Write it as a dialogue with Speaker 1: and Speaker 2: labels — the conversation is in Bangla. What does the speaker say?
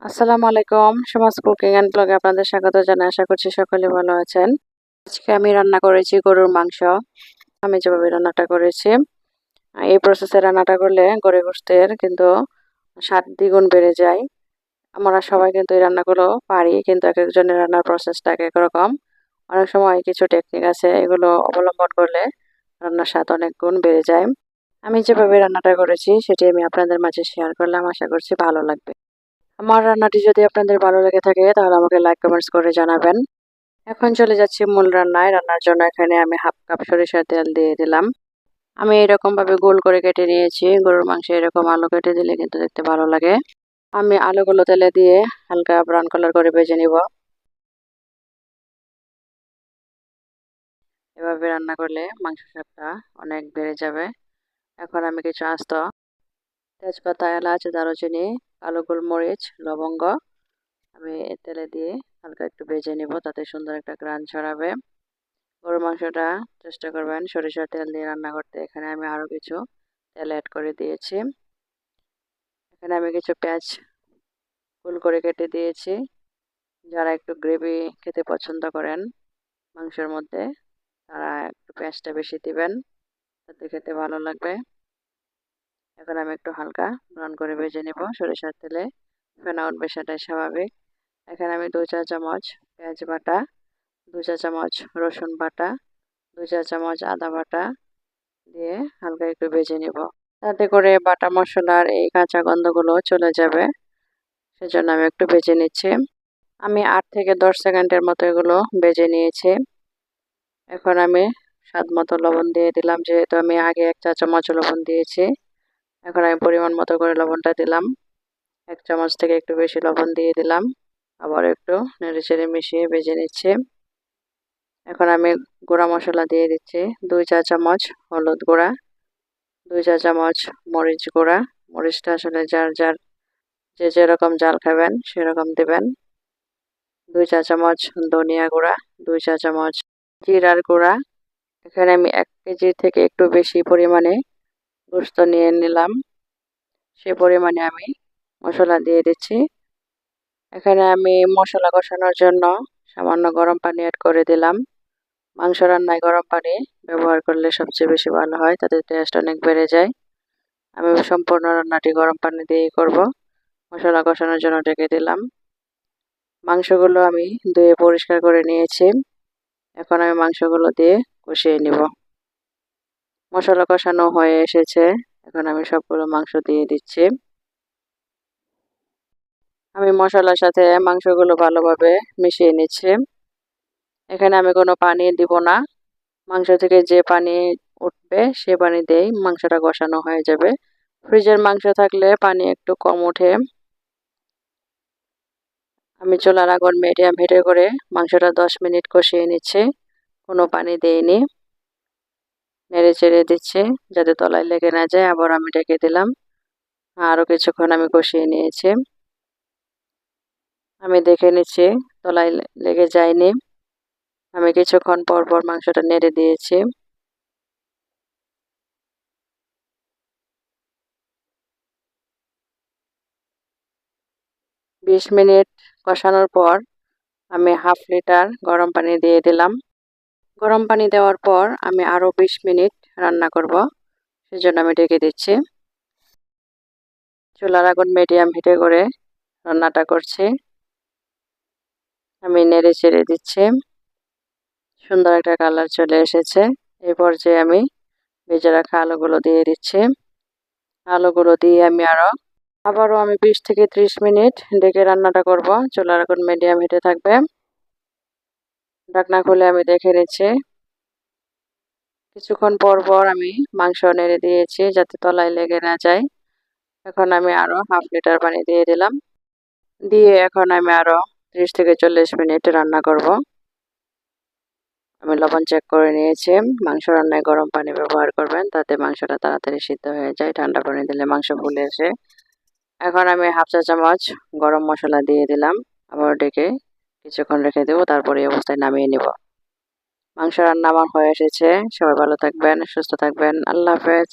Speaker 1: আসসালামু আলাইকুম। সমাজ কুকিং অ্যান্ড ব্লগে আপনাদের স্বাগত জানাই। আশা করছি সকলে ভালো আছেন। আজকে আমি রান্না করেছি গরুর মাংস। আমি যেভাবে রান্নাটা করেছি, এই প্রসেসে রান্নাটা করলে গরুর গোশতের কিন্তু স্বাদ দ্বিগুণ বেড়ে যায়। আমরা সবাই কিন্তু এই রান্নাগুলো পারি, কিন্তু এক একজনের রান্নার প্রসেসটা এক এক রকম। অনেক সময় কিছু টেকনিক আছে, এগুলো অবলম্বন করলে রান্নার স্বাদ অনেক গুণ বেড়ে যায়। আমি যেভাবে রান্নাটা করেছি সেটি আমি আপনাদের মাঝে শেয়ার করলাম। আশা করছি ভালো লাগবে। আমার রান্নাটি যদি আপনাদের ভালো লেগে থাকে তাহলে আমাকে লাইক কমেন্টস করে জানাবেন। এখন চলে যাচ্ছি মূল রান্নায়। রান্নার জন্য এখানে আমি হাফ কাপ সরিষার তেল দিয়ে দিলাম। আমি এরকম ভাবে গোল করে কেটে নিয়েছি। গরুর মাংসে এরকম আলু কেটে দিলে কিন্তু দেখতে ভালো লাগে। আমি আলুগুলো তেলে দিয়ে হালকা ব্রাউন কালার করে ভেজে নিব। এভাবে রান্না করলে মাংস স্বাদটা অনেক বেড়ে যাবে। এখন আমি কিছু আস্ত তেজপাতা, এলাচ, দারুচিনি, কালো গোলমরিচ, লবঙ্গ আমি তেলে দিয়ে হালকা একটু ভেজে নিব, তাতে সুন্দর একটা ঘ্রাণ ছড়াবে। গরুর মাংসটা চেষ্টা করবেন সরিষার তেল দিয়ে রান্না করতে। এখানে আমি আরও কিছু তেল অ্যাড করে দিয়েছি। এখানে আমি কিছু পেঁয়াজ গোল করে কেটে দিয়েছি। যারা একটু গ্রেভি খেতে পছন্দ করেন মাংসের মধ্যে, তারা একটু পেঁয়াজটা বেশি দিবেন, তাতে খেতে ভালো লাগবে। এখন আমি একটু হালকা ব্রাউন করে ভেজে নেব সরিষার তেলে। ফেনা উঠবে, সেটাই স্বাভাবিক। এখানে আমি 2 চা চামচ পেঁয়াজ বাটা, 2 চা চামচ রসুন বাটা, 2 চা চামচ আদা বাটা দিয়ে হালকা একটু ভেজে নেব। তাতে করে বাটা মশলার এই কাঁচা গন্ধগুলো চলে যাবে, সেজন্য আমি একটু ভেজে নিচ্ছি। আমি 8 থেকে 10 সেকেন্ডের মতো এগুলো ভেজে নিয়েছি। এখন আমি স্বাদ মতো লবণ দিয়ে দিলাম, যেহেতু আমি আগে 1 চা চামচ লবণ দিয়েছি। এখন আমি পরিমাণ মতো করে লবণটা দিলাম। 1 চামচ থেকে একটু বেশি লবণ দিয়ে দিলাম। আবার একটু নেড়েচেড়ে মিশিয়ে ভেজে নিচ্ছি। এখন আমি গুঁড়া মশলা দিয়ে দিচ্ছি। 2 চা চামচ হলুদ গুঁড়া, 2 চা চামচ মরিচ গুঁড়া। মরিচটা আসলে যার যার যে যেরকম ঝাল খাবেন সেরকম দেবেন। 2 চা চামচ ধনিয়া গুঁড়া, 2 চা চামচ জিরার গুঁড়া। এখানে আমি 1 কেজি থেকে একটু বেশি পরিমাণে গোশত নিয়ে নিলাম, সে পরিমাণে আমি মশলা দিয়ে দিচ্ছি। এখানে আমি মশলা কষানোর জন্য সামান্য গরম পানি অ্যাড করে দিলাম। মাংস রান্নায় গরম পানি ব্যবহার করলে সবচেয়ে বেশি ভালো হয়, তাতে টেস্ট অনেক বেড়ে যায়। আমি সম্পূর্ণ রান্নাটি গরম পানি দিয়েই করব। মশলা কষানোর জন্য ঢেকে দিলাম। মাংসগুলো আমি ধুয়ে পরিষ্কার করে নিয়েছি। এখন আমি মাংসগুলো দিয়ে কষিয়ে নিব। মশলা কষানো হয়ে এসেছে। এখন আমি সবগুলো মাংস দিয়ে দিচ্ছি। আমি মশলার সাথে মাংসগুলো ভালোভাবে মিশিয়ে নিচ্ছি। এখানে আমি কোনো পানি দিব না। মাংস থেকে যে পানি উঠবে সে পানি দিয়েই মাংসটা কষানো হয়ে যাবে। ফ্রিজের মাংস থাকলে পানি একটু কম ওঠে। আমি চুলার আগুন মিডিয়াম হিটে করে মাংসটা 10 মিনিট কষিয়ে নিচ্ছি। কোনো পানি দেইনি, নেড়ে চেড়ে দিচ্ছি যাতে তলায় লেগে না যায়। আবার আমি ঢেকে দিলাম। আরও কিছুক্ষণ আমি কষিয়ে নিয়েছি। আমি দেখে নিচ্ছি তলায় লেগে যায়নি। আমি কিছুক্ষণ পর পর মাংসটা নেড়ে দিয়েছি। বিশ মিনিট কষানোর পর আমি হাফ লিটার গরম পানি দিয়ে দিলাম। গরম পানি দেওয়ার পর আমি আরও 20 মিনিট রান্না করব, সেজন্য আমি ঢেকে দিচ্ছি। চুলার আগুন মিডিয়াম হিটে করে রান্নাটা করছি। আমি নেড়ে চেড়ে দিচ্ছি। সুন্দর একটা কালার চলে এসেছে। এই পর্যায়ে আমি ভেজে রাখা আলুগুলো দিয়ে দিচ্ছি। আলুগুলো দিয়ে আমি আবারও আমি 20 থেকে 30 মিনিট ঢেকে রান্নাটা করব। চুলার আগুন মিডিয়াম হিটে থাকবে। ঢাকনা খুলে আমি দেখে নিচ্ছি। কিছুক্ষণ পর পর আমি মাংস নেড়ে দিয়েছি যাতে তলায় লেগে না যায়। এখন আমি আরও হাফ লিটার পানি দিয়ে দিলাম। দিয়ে এখন আমি আরও 30 থেকে 40 মিনিট রান্না করব। আমি লবণ চেক করে নিয়েছি। মাংস রান্নায় গরম পানি ব্যবহার করবেন, তাতে মাংসটা তাড়াতাড়ি সিদ্ধ হয়ে যায়। ঠান্ডা পানি দিলে মাংস ফুলে আসে। এখন আমি হাফ চা চামচ গরম মশলা দিয়ে দিলাম। আবার ডেকে কিছুক্ষণ রেখে দেবো, তারপরে এই অবস্থায় নামিয়ে নেব। মাংস রান্না আমার হয়ে এসেছে। সবাই ভালো থাকবেন, সুস্থ থাকবেন। আল্লাহ হাফেজ।